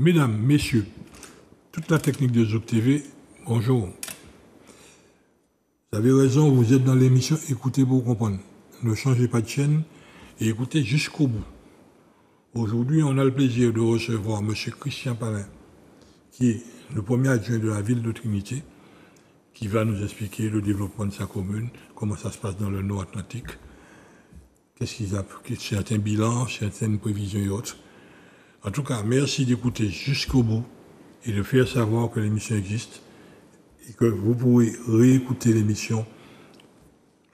Mesdames, messieurs, toute la technique de Zouk TV, bonjour. Vous avez raison, vous êtes dans l'émission Écoutez pour comprendre. Ne changez pas de chaîne et écoutez jusqu'au bout. Aujourd'hui, on a le plaisir de recevoir M. Christian Palin, qui est le premier adjoint de la ville de Trinité, qui va nous expliquer le développement de sa commune, comment ça se passe dans le Nord Atlantique, qu'est-ce qu'ils ont, certains bilans, certaines prévisions et autres. En tout cas, merci d'écouter jusqu'au bout et de faire savoir que l'émission existe et que vous pourrez réécouter l'émission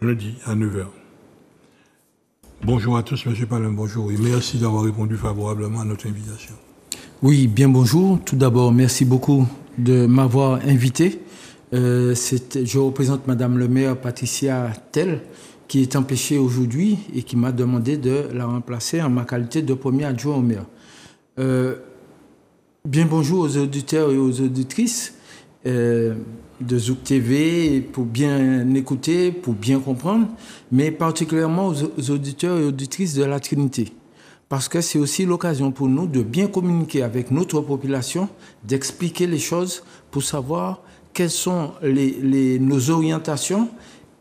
lundi à 9h. Bonjour à tous, M. Palin, bonjour, et merci d'avoir répondu favorablement à notre invitation. Oui, bien bonjour. Tout d'abord, merci beaucoup de m'avoir invité. Je représente Madame le maire Patricia Tell, qui est empêchée aujourd'hui et qui m'a demandé de la remplacer en ma qualité de premier adjoint au maire. Bien bonjour aux auditeurs et aux auditrices de Zouk TV pour bien écouter, pour bien comprendre, mais particulièrement aux auditeurs et auditrices de la Trinité. Parce que c'est aussi l'occasion pour nous de bien communiquer avec notre population, d'expliquer les choses pour savoir quelles sont nos orientations,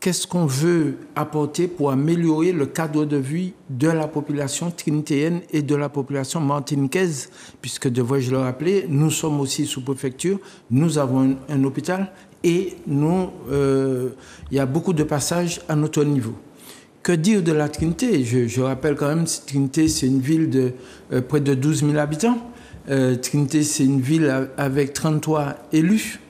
qu'est-ce qu'on veut apporter pour améliorer le cadre de vie de la population trinitéenne et de la population martiniquaise, puisque, devrais-je le rappeler, nous sommes aussi sous-préfecture, nous avons un hôpital et il y a beaucoup de passages à notre niveau. Que dire de la Trinité? Je rappelle quand même, Trinité, c'est une ville de près de 12 000 habitants. Trinité, c'est une ville avec 33 élus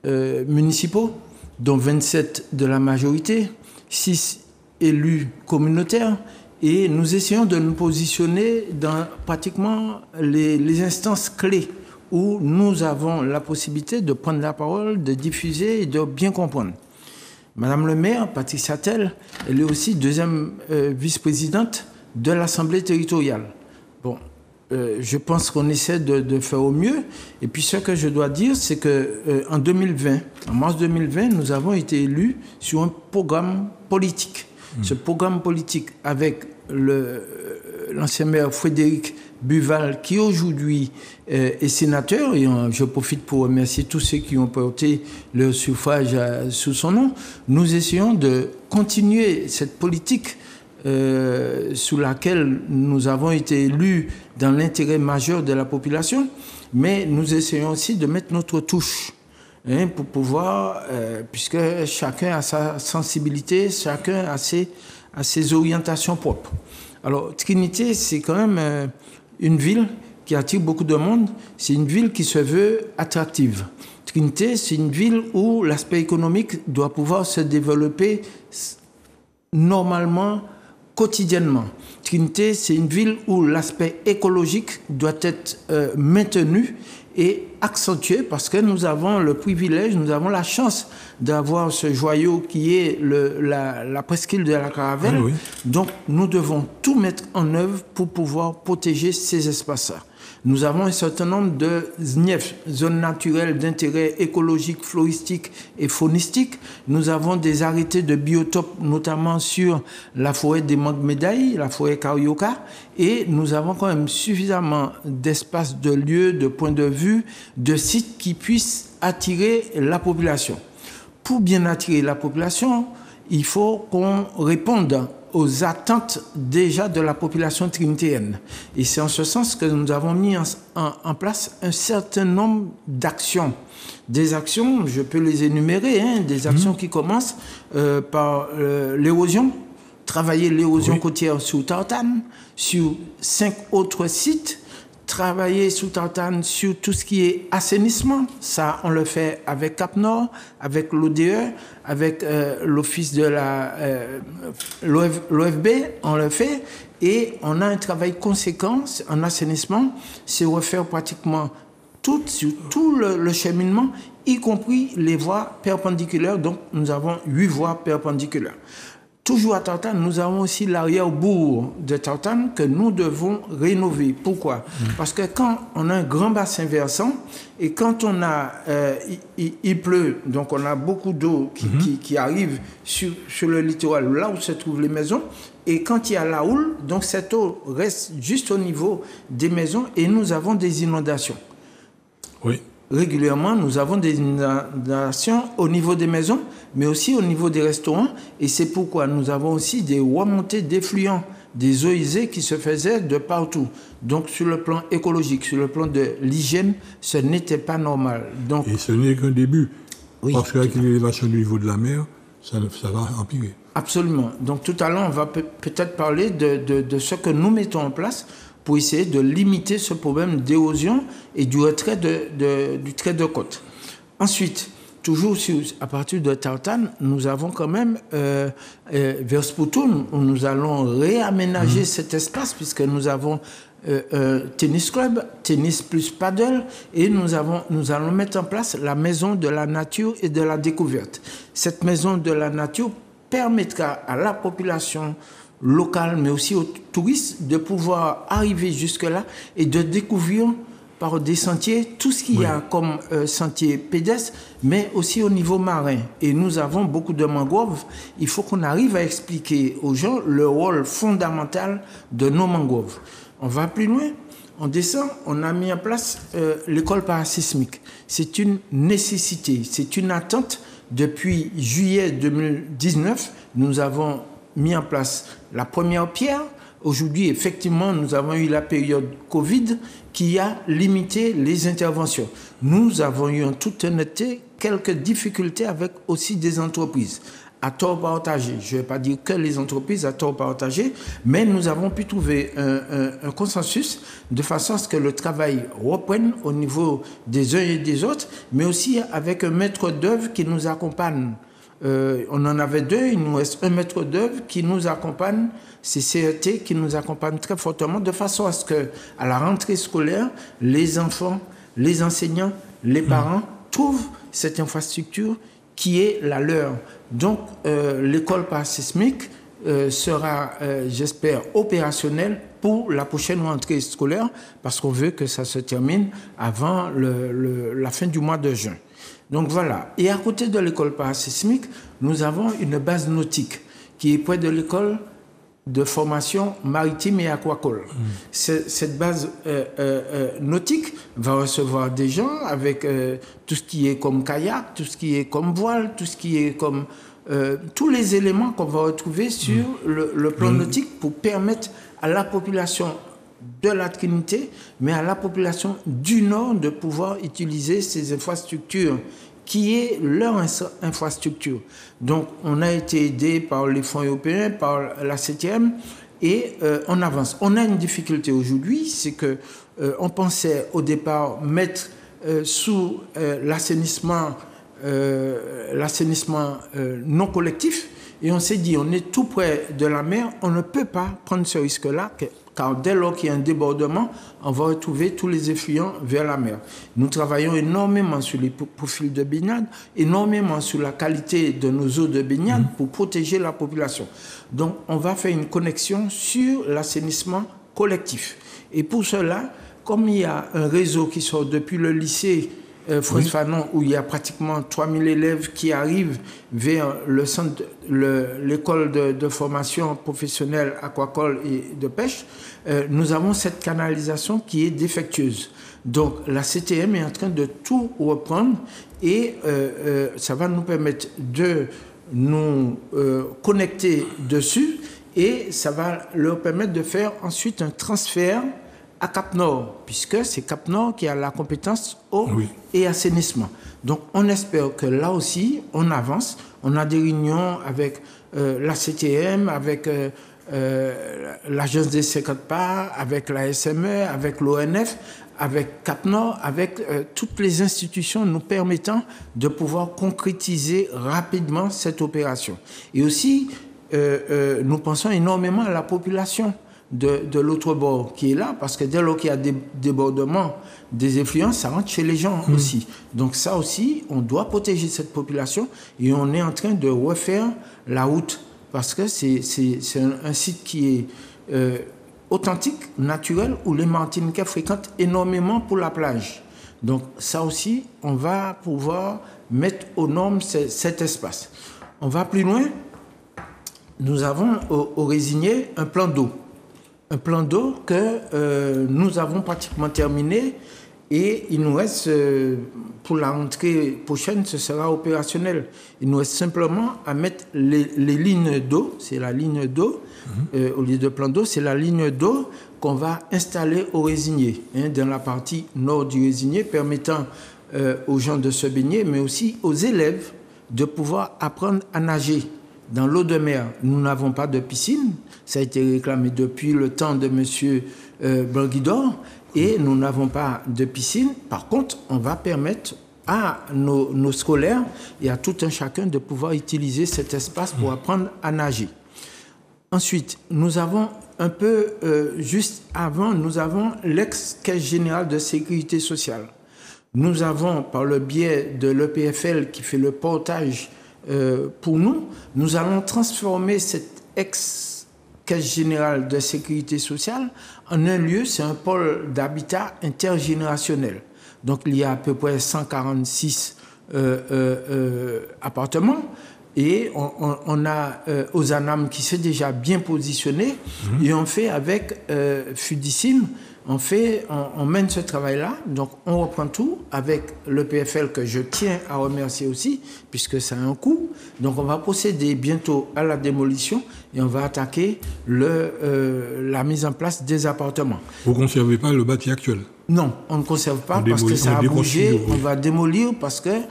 municipaux, dont 27 de la majorité, 6 élus communautaires, et nous essayons de nous positionner dans pratiquement les instances clés où nous avons la possibilité de prendre la parole, de diffuser et de bien comprendre. Madame le maire, Patricia Tell, elle est aussi deuxième vice-présidente de l'Assemblée territoriale. Bon, je pense qu'on essaie de faire au mieux. Et puis ce que je dois dire, c'est qu'en 2020, en mars 2020, nous avons été élus sur un programme politique. Ce programme politique avec l'ancien maire Frédéric Buval, qui aujourd'hui est sénateur, et je profite pour remercier tous ceux qui ont porté leur suffrage sous son nom. Nous essayons de continuer cette politique sous laquelle nous avons été élus dans l'intérêt majeur de la population, mais nous essayons aussi de mettre notre touche pour pouvoir, puisque chacun a sa sensibilité, chacun a ses orientations propres. Alors, Trinité, c'est quand même une ville qui attire beaucoup de monde. C'est une ville qui se veut attractive. Trinité, c'est une ville où l'aspect économique doit pouvoir se développer normalement, quotidiennement. Trinité, c'est une ville où l'aspect écologique doit être maintenu et accentué, parce que nous avons le privilège, nous avons la chance d'avoir ce joyau qui est la presqu'île de la Caravelle. Oui. Donc, nous devons tout mettre en œuvre pour pouvoir protéger ces espaces-là. Nous avons un certain nombre de ZNIEF, zones naturelles d'intérêt écologique, floristique et faunistique. Nous avons des arrêtés de biotopes, notamment sur la forêt des Mangues-Médailles, la forêt Carioca, et nous avons quand même suffisamment d'espaces, de lieux, de points de vue, de sites qui puissent attirer la population. Pour bien attirer la population, il faut qu'on réponde aux attentes déjà de la population trinitéenne. Et c'est en ce sens que nous avons mis en place un certain nombre d'actions. Des actions, je peux les énumérer, des actions qui commencent par l'érosion, travailler l'érosion côtière sur Tartane, sur 5 autres sites, travailler sous Tartane sur tout ce qui est assainissement. Ça, on le fait avec Cap Nord, avec l'ODE, avec l'office de l'OFB, on le fait. Et on a un travail conséquent en assainissement. C'est refaire pratiquement tout le cheminement, y compris les voies perpendiculaires. Donc, nous avons 8 voies perpendiculaires. Toujours à Tartane, nous avons aussi l'arrière-bourg de Tartane que nous devons rénover. Pourquoi? Parce que quand on a un grand bassin versant et quand on a, il pleut, donc on a beaucoup d'eau qui arrive sur le littoral, là où se trouvent les maisons, et quand il y a la houle, donc cette eau reste juste au niveau des maisons et nous avons des inondations. Oui. Régulièrement, nous avons des inondations au niveau des maisons, mais aussi au niveau des restaurants. Et c'est pourquoi nous avons aussi des remontées d'effluents, des eaux usées qui se faisaient de partout. Donc, sur le plan écologique, sur le plan de l'hygiène, ce n'était pas normal. Donc, et ce n'est qu'un début. Oui. Parce qu'avec l'élévation du niveau de la mer, ça va empirer. Absolument. Donc, tout à l'heure, on va peut-être parler de ce que nous mettons en place pour essayer de limiter ce problème d'érosion et du retrait du trait de côte. Ensuite, toujours à partir de Tartane, nous avons quand même vers Spoutoun, où nous allons réaménager cet espace, puisque nous avons un tennis club, tennis plus paddle, et nous allons mettre en place la maison de la nature et de la découverte. Cette maison de la nature permettra à la population locale, mais aussi aux touristes, de pouvoir arriver jusque-là et de découvrir par des sentiers tout ce qu'il y a comme sentiers pédestres, mais aussi au niveau marin. Et nous avons beaucoup de mangroves. Il faut qu'on arrive à expliquer aux gens le rôle fondamental de nos mangroves. On va plus loin. On descend, on a mis en place l'école parasismique. C'est une nécessité, c'est une attente. Depuis juillet 2019, nous avons mis en place la première pierre. Aujourd'hui, effectivement, nous avons eu la période Covid qui a limité les interventions. Nous avons eu en toute honnêteté quelques difficultés avec aussi des entreprises. À tort partagé, je ne vais pas dire que les entreprises à tort partagé, mais nous avons pu trouver un consensus de façon à ce que le travail reprenne au niveau des uns et des autres, mais aussi avec un maître d'œuvre qui nous accompagne. On en avait deux, il nous reste un maître d'œuvre qui nous accompagne, c'est CET qui nous accompagne très fortement, de façon à ce que, à la rentrée scolaire, les enfants, les enseignants, les parents trouvent cette infrastructure qui est la leur. Donc, l'école parasismique sera, j'espère, opérationnelle pour la prochaine rentrée scolaire, parce qu'on veut que ça se termine avant la fin du mois de juin. Donc voilà. Et à côté de l'école parasismique, nous avons une base nautique qui est près de l'école de formation maritime et aquacole. Cette base nautique va recevoir des gens avec tout ce qui est comme kayak, tout ce qui est comme voile, tout ce qui est comme tous les éléments qu'on va retrouver sur le plan nautique pour permettre à la population de la Trinité, mais à la population du Nord de pouvoir utiliser ces infrastructures qui est leur infrastructure. Donc, on a été aidé par les fonds européens, par la 7e, et on avance. On a une difficulté aujourd'hui, c'est que on pensait au départ mettre sous l'assainissement non collectif, et on s'est dit, on est tout près de la mer, on ne peut pas prendre ce risque-là, car dès lors qu'il y a un débordement, on va retrouver tous les effluents vers la mer. Nous travaillons énormément sur les profils de baignade, énormément sur la qualité de nos eaux de baignade pour protéger la population. Donc, on va faire une connexion sur l'assainissement collectif. Et pour cela, comme il y a un réseau qui sort depuis le lycée François Fanon, où il y a pratiquement 3000 élèves qui arrivent vers le centre, l'école de formation professionnelle aquacole et de pêche, nous avons cette canalisation qui est défectueuse. Donc la CTM est en train de tout reprendre et ça va nous permettre de nous connecter dessus et ça va leur permettre de faire ensuite un transfert à Cap-Nord, puisque c'est Cap-Nord qui a la compétence eau et assainissement. Donc, on espère que là aussi, on avance. On a des réunions avec la CTM, avec l'Agence des 50 parts, avec la SME, avec l'ONF, avec Cap-Nord, avec toutes les institutions nous permettant de pouvoir concrétiser rapidement cette opération. Et aussi, nous pensons énormément à la population de l'autre bord qui est là, parce que dès lors qu'il y a des débordements, des effluents, ça rentre chez les gens aussi. Donc ça aussi, on doit protéger cette population et on est en train de refaire la route, parce que c'est un site qui est authentique, naturel, où les Martiniquais fréquentent énormément pour la plage. Donc ça aussi, on va pouvoir mettre aux normes cet espace. On va plus loin. Nous avons au Résigné un plan d'eau. Un plan d'eau que nous avons pratiquement terminé Et il nous reste, pour la rentrée prochaine, ce sera opérationnel. Il nous reste simplement à mettre les lignes d'eau, c'est la ligne d'eau, au lieu de plan d'eau, c'est la ligne d'eau qu'on va installer au Résinier, dans la partie nord du Résinier, permettant aux gens de se baigner, mais aussi aux élèves de pouvoir apprendre à nager. Dans l'eau de mer, nous n'avons pas de piscine, ça a été réclamé depuis le temps de M. Blanguidor, et nous n'avons pas de piscine. Par contre, on va permettre à nos scolaires et à tout un chacun de pouvoir utiliser cet espace pour apprendre à nager. Ensuite, nous avons un peu, juste avant, nous avons l'ex-caisse générale de sécurité sociale. Nous avons, par le biais de l'EPFL qui fait le portage pour nous, nous allons transformer cette ex-caisse générale de sécurité sociale en un lieu, c'est un pôle d'habitat intergénérationnel. Donc il y a à peu près 146 appartements et on a Ozanam qui s'est déjà bien positionné et on fait avec Fudicine, on mène ce travail-là, donc on reprend tout avec le PFL que je tiens à remercier aussi, puisque ça a un coût. Donc on va procéder bientôt à la démolition et on va attaquer la mise en place des appartements. Vous ne conservez pas le bâti actuel? Non, on ne conserve pas parce que ça a bougé. On va démolir parce que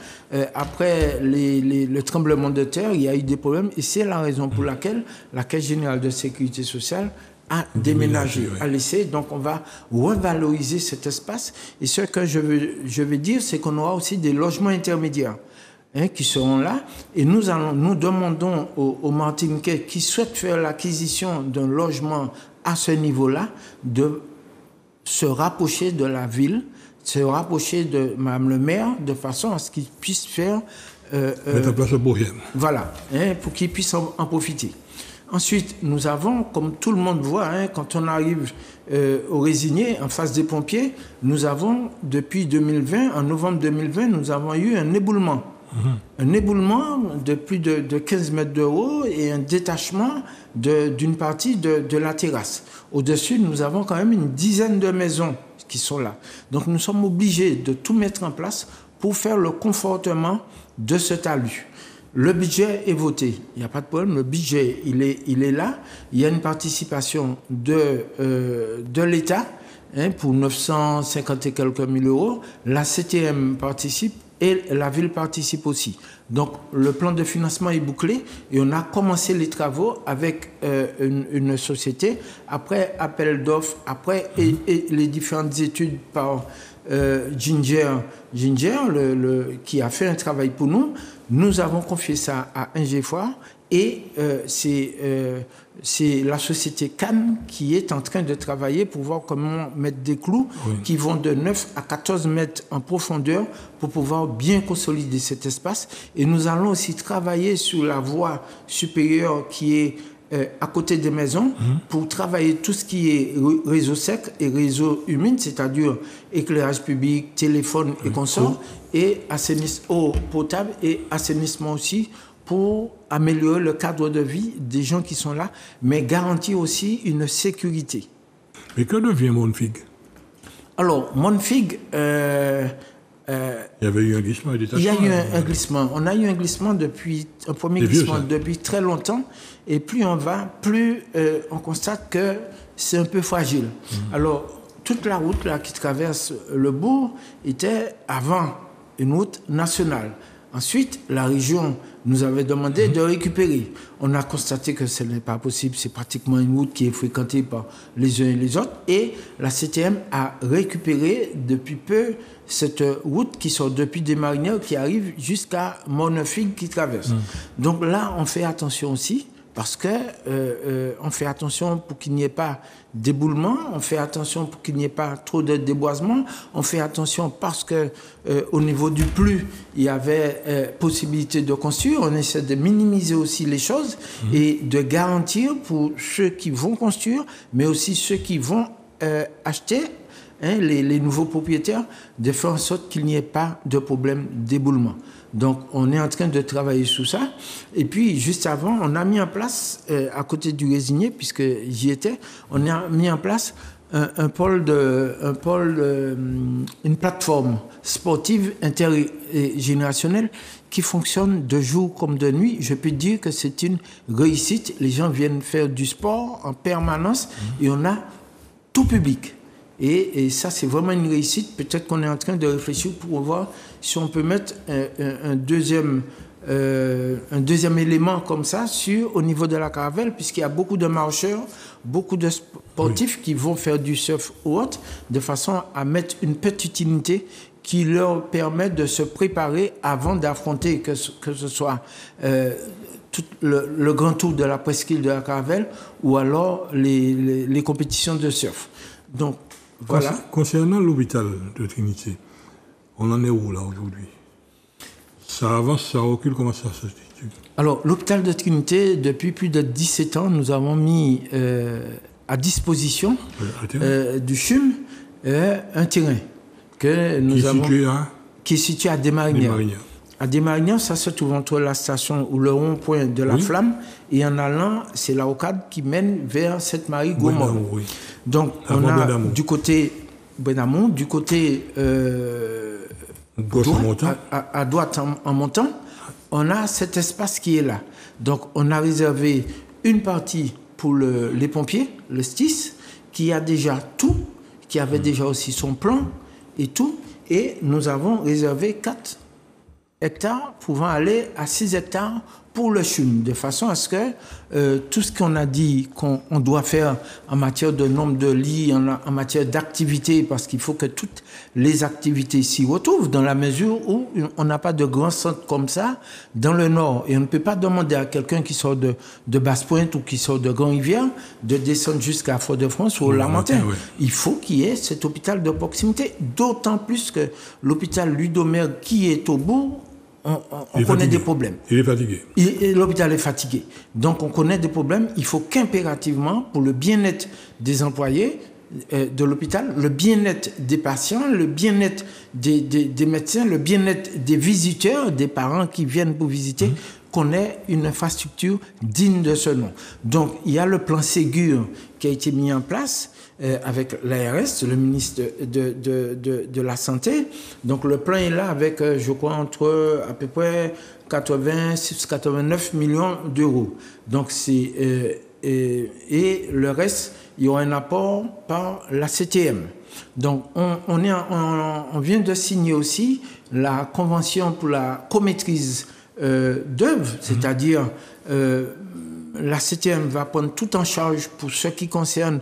après le tremblement de terre, il y a eu des problèmes et c'est la raison pour laquelle la Caisse générale de sécurité sociale à déménager, à laisser. Donc, on va revaloriser cet espace. Et ce que je veux dire, c'est qu'on aura aussi des logements intermédiaires qui seront là. Et nous demandons aux Martiniquais qui souhaitent faire l'acquisition d'un logement à ce niveau-là de se rapprocher de la ville, se rapprocher de Mme le maire, de façon à ce qu'ils puissent faire... mettre en place un bourrième. Voilà, pour qu'ils puissent en profiter. Ensuite, nous avons, comme tout le monde voit, quand on arrive au Résinier, en face des pompiers, nous avons, depuis 2020, en novembre 2020, nous avons eu un éboulement. Un éboulement de plus de 15 mètres de haut et un détachement d'une partie de la terrasse. Au-dessus, nous avons quand même une dizaine de maisons qui sont là. Donc, nous sommes obligés de tout mettre en place pour faire le confortement de ce talus. Le budget est voté, il n'y a pas de problème, le budget il est là, il y a une participation de l'État pour 950 et quelques mille euros, la CTM participe et la ville participe aussi. Donc le plan de financement est bouclé et on a commencé les travaux avec une société, après appel d'offres, après et les différentes études par Ginger qui a fait un travail pour nous. Nous avons confié ça à Ingéfoire et c'est la société Cannes qui est en train de travailler pour voir comment mettre des clous qui vont de 9 à 14 mètres en profondeur pour pouvoir bien consolider cet espace. Et nous allons aussi travailler sur la voie supérieure qui est à côté des maisons pour travailler tout ce qui est réseau sec et réseau humide, c'est-à-dire éclairage public, téléphone et consorts, et eau potable et assainissement aussi pour améliorer le cadre de vie des gens qui sont là, mais garantir aussi une sécurité. Mais que devient Monfig? Alors, Monfig... il y avait eu un glissement et détachement. Il y a eu un glissement. On a eu un glissement depuis très longtemps. Et plus on va, plus on constate que c'est un peu fragile. Alors, toute la route là, qui traverse le bourg était avant une route nationale. Ensuite, la région nous avait demandé de récupérer. On a constaté que ce n'est pas possible. C'est pratiquement une route qui est fréquentée par les uns et les autres. Et la CTM a récupéré depuis peu cette route qui sort depuis des Marinières qui arrive jusqu'à Monfig qui traverse. Donc là, on fait attention aussi parce que on fait attention pour qu'il n'y ait pas d'éboulement, on fait attention pour qu'il n'y ait pas trop de déboisement, on fait attention parce que au niveau du plus, il y avait possibilité de construire, on essaie de minimiser aussi les choses et de garantir pour ceux qui vont construire, mais aussi ceux qui vont acheter, les nouveaux propriétaires, de faire en sorte qu'il n'y ait pas de problème d'éboulement. Donc, on est en train de travailler sur ça. Et puis, juste avant, on a mis en place, à côté du Résinier, puisque j'y étais, on a mis en place une plateforme sportive intergénérationnelle qui fonctionne de jour comme de nuit. Je peux dire que c'est une réussite. Les gens viennent faire du sport en permanence et on a tout public. Et ça, c'est vraiment une réussite. Peut-être qu'on est en train de réfléchir pour voir si on peut mettre un deuxième élément comme ça au niveau de la caravelle, puisqu'il y a beaucoup de marcheurs, beaucoup de sportifs qui vont faire du surf ou autre, de façon à mettre une petite unité qui leur permet de se préparer avant d'affronter, que ce soit tout le grand tour de la presqu'île de la Caravelle ou alors les compétitions de surf. Donc, voilà. Concernant l'hôpital de Trinité, on en est où là aujourd'hui? Ça avance, ça recule, comment ça se situe? Alors, l'hôpital de Trinité, depuis plus de 17 ans, nous avons mis à disposition du CHUM un terrain que nous avons, qui est situé à Desmarinières. À Desmarinières, ça se trouve entre la station ou le rond-point de la Flamme et en allant, c'est la rocade qui mène vers Sainte-Marie-Gaumont. Donc, on a du côté Benamont, du côté à droite en montant, on a cet espace qui est là. Donc, on a réservé une partie pour les pompiers, le STIS, qui a déjà tout, qui avait déjà aussi son plan et tout. Et nous avons réservé 4 hectares pouvant aller à 6 hectares pour le CHUM, de façon à ce que tout ce qu'on a dit qu'on doit faire en matière de nombre de lits, en matière d'activités, parce qu'il faut que toutes les activités s'y retrouvent, dans la mesure où on n'a pas de grands centres comme ça dans le Nord. Et on ne peut pas demander à quelqu'un qui sort de Basse-Pointe ou qui sort de Grand-Rivière de descendre jusqu'à Fort-de-France ou au Lamentin. Il faut qu'il y ait cet hôpital de proximité, d'autant plus que l'hôpital Ludomère qui est au bout, on connaît des problèmes. Il est fatigué. L'hôpital est fatigué. Donc, on connaît des problèmes. Il faut qu'impérativement, pour le bien-être des employés de l'hôpital, le bien-être des patients, le bien-être des médecins, le bien-être des visiteurs, des parents qui viennent pour visiter, qu'on ait une infrastructure digne de ce nom. Donc, il y a le plan Ségur qui a été mis en place avec l'ARS, le ministre de la Santé. Donc, le plan est là avec, je crois, entre à peu près 86-89 millions d'euros. Donc, c'est... et le reste, il y aura un apport par la CTM. Donc, on vient de signer aussi la convention pour la comaîtrise d'œuvre, c'est-à-dire la CTM va prendre tout en charge pour ce qui concerne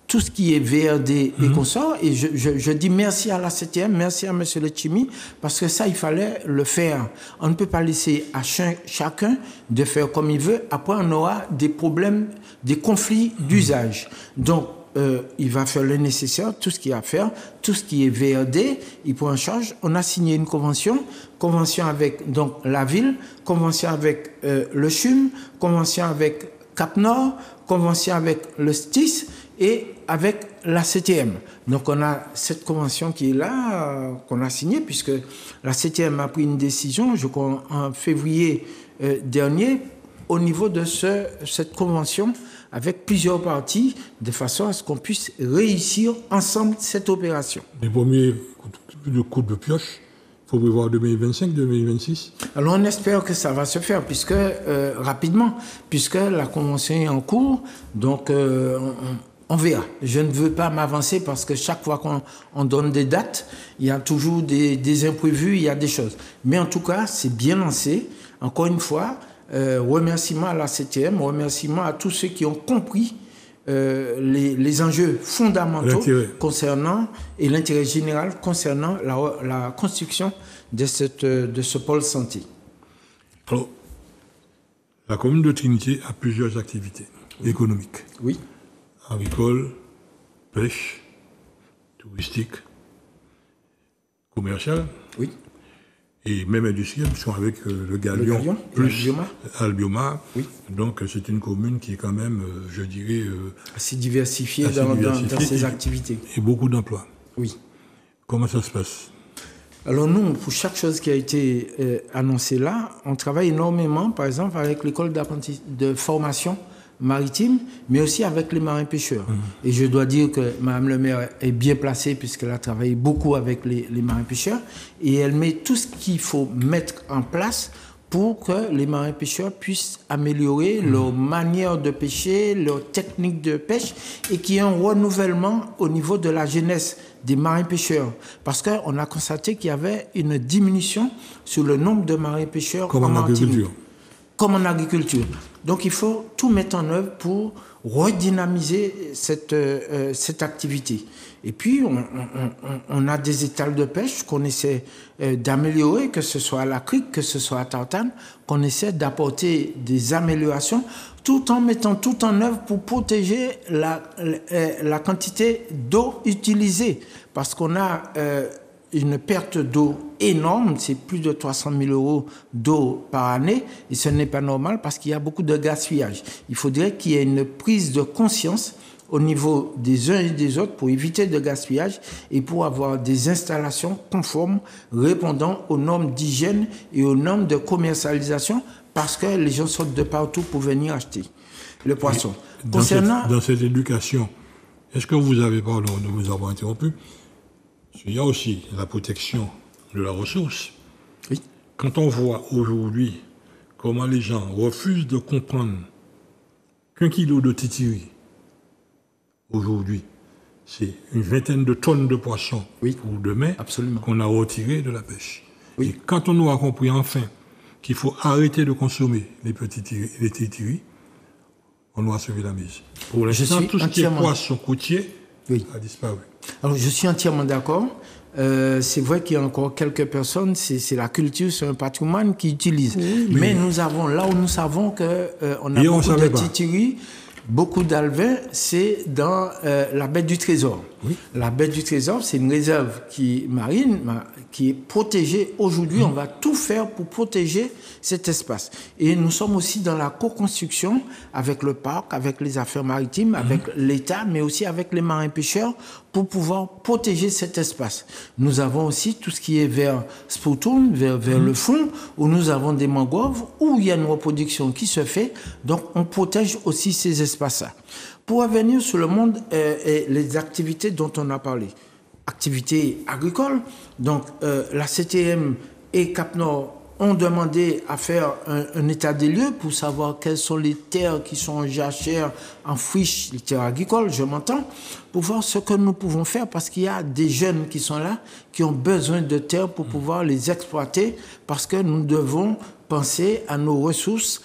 tout ce qui est VRD et consorts. Et je dis merci à la CTM, merci à M. Letchimi, parce que ça, il fallait le faire. On ne peut pas laisser à chacun de faire comme il veut. Après, on aura des problèmes, des conflits d'usage. Donc, il va faire le nécessaire, tout ce qu'il y a à faire, tout ce qui est VRD, il prend en charge. On a signé une convention avec donc la ville, convention avec le CHUM, convention avec Cap Nord, convention avec le STIS et avec la CTM. Donc on a cette convention qui est là, qu'on a signée, puisque la CTM a pris une décision, je crois en février dernier, au niveau de cette convention, avec plusieurs parties, de façon à ce qu'on puisse réussir ensemble cette opération. Les premiers coups de pioche, il faut prévoir 2025, 2026. Alors on espère que ça va se faire, puisque rapidement, puisque la convention est en cours, donc on verra. Je ne veux pas m'avancer parce que chaque fois qu'on donne des dates, il y a toujours des imprévus, il y a des choses. Mais en tout cas, c'est bien lancé. Encore une fois, remerciements à la CTM, remerciements à tous ceux qui ont compris les enjeux fondamentaux concernant et l'intérêt général concernant la construction de ce pôle santé. Alors, la commune de Trinité a plusieurs activités économiques. Oui. Agricole, pêche, touristique, commerciale. Oui. Et même industrielle, puisqu'on avec le galion plus Albioma. Oui. Donc c'est une commune qui est quand même, je dirais... assez diversifiée dans ses activités. Et beaucoup d'emplois. Oui. Comment ça se passe? Alors nous, pour chaque chose qui a été annoncée là, on travaille énormément, par exemple, avec l'école de formation maritime, mais aussi avec les marins pêcheurs. Et je dois dire que Mme le maire est bien placée puisqu'elle a travaillé beaucoup avec les marins pêcheurs et elle met tout ce qu'il faut mettre en place pour que les marins pêcheurs puissent améliorer leur manière de pêcher, leur technique de pêche et qu'il y ait un renouvellement au niveau de la jeunesse des marins pêcheurs. Parce qu'on a constaté qu'il y avait une diminution sur le nombre de marins pêcheurs comme en agriculture. Comme en agriculture. Donc il faut tout mettre en œuvre pour redynamiser cette activité. Et puis, on a des étals de pêche qu'on essaie d'améliorer, que ce soit à la crique, que ce soit à Tartane, qu'on essaie d'apporter des améliorations, tout en mettant tout en œuvre pour protéger la quantité d'eau utilisée. Parce qu'on a une perte d'eau énorme, c'est plus de 300 000 euros d'eau par année, et ce n'est pas normal parce qu'il y a beaucoup de gaspillage. Il faudrait qu'il y ait une prise de conscience au niveau des uns et des autres pour éviter le gaspillage et pour avoir des installations conformes répondant aux normes d'hygiène et aux normes de commercialisation parce que les gens sortent de partout pour venir acheter le poisson. Dans cette éducation, est-ce que vous avez, pardon de vous avoir interrompu, il y a aussi la protection de la ressource. Oui. Quand on voit aujourd'hui comment les gens refusent de comprendre qu'un kilo de titiri, aujourd'hui, c'est une vingtaine de tonnes de poissons pour demain qu'on a retiré de la pêche. Oui. Et quand on aura compris enfin qu'il faut arrêter de consommer les titiris, on aura sauvé la mise. Pour l'instant, tout ce qui est poisson côtier a disparu. Alors, je suis entièrement d'accord. C'est vrai qu'il y a encore quelques personnes, c'est la culture, c'est un patrimoine qui utilisent. Oui, mais nous avons, là où nous savons qu'on a beaucoup de titiris, beaucoup d'alevins, c'est dans la baie du Trésor. Oui. La baie du Trésor, c'est une réserve marine qui est protégée. Aujourd'hui, on va tout faire pour protéger cet espace. Et nous sommes aussi dans la co-construction avec le parc, avec les affaires maritimes, avec l'État, mais aussi avec les marins pêcheurs pour pouvoir protéger cet espace. Nous avons aussi tout ce qui est vers Spoutoun, vers le fond, où nous avons des mangroves, où il y a une reproduction qui se fait. Donc, on protège aussi ces espaces-là. Pour revenir sur le monde et les activités dont on a parlé, activités agricoles, donc la CTM et Cap-Nord ont demandé à faire un état des lieux pour savoir quelles sont les terres qui sont en jachère, en friche, les terres agricoles, je m'entends, pour voir ce que nous pouvons faire parce qu'il y a des jeunes qui sont là, qui ont besoin de terres pour pouvoir les exploiter parce que nous devons penser à nos ressources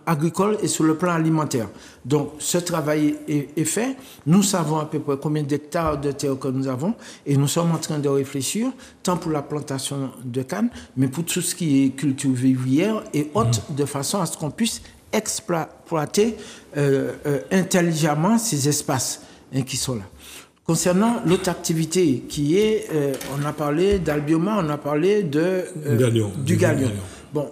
agricoles et sur le plan alimentaire. Donc, ce travail est fait. Nous savons à peu près combien d'hectares de terre que nous avons et nous sommes en train de réfléchir, tant pour la plantation de canne, mais pour tout ce qui est culture vivrière et autres, de façon à ce qu'on puisse exploiter intelligemment ces espaces qui sont là. Concernant l'autre activité qui est, on a parlé d'Albioma, on a parlé du Galion. Bon,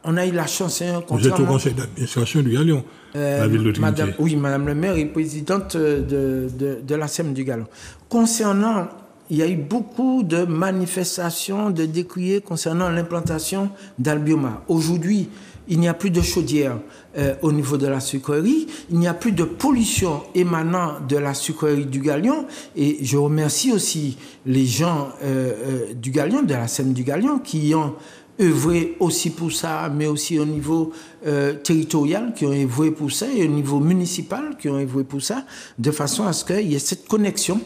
on a eu la chance... Vous êtes au conseil d'administration du Galion, la ville de Trinité. Oui, Madame le maire est présidente de la SEM du Galion. Concernant, il y a eu beaucoup de manifestations, de décriés concernant l'implantation d'Albioma. Aujourd'hui, il n'y a plus de chaudière au niveau de la sucrerie, il n'y a plus de pollution émanant de la sucrerie du Galion, et je remercie aussi les gens du Galion, de la SEM du Galion, qui ont œuvré aussi pour ça, mais aussi au niveau territorial, qui ont œuvré pour ça, et au niveau municipal, qui ont œuvré pour ça, de façon à ce qu'il y ait cette connexion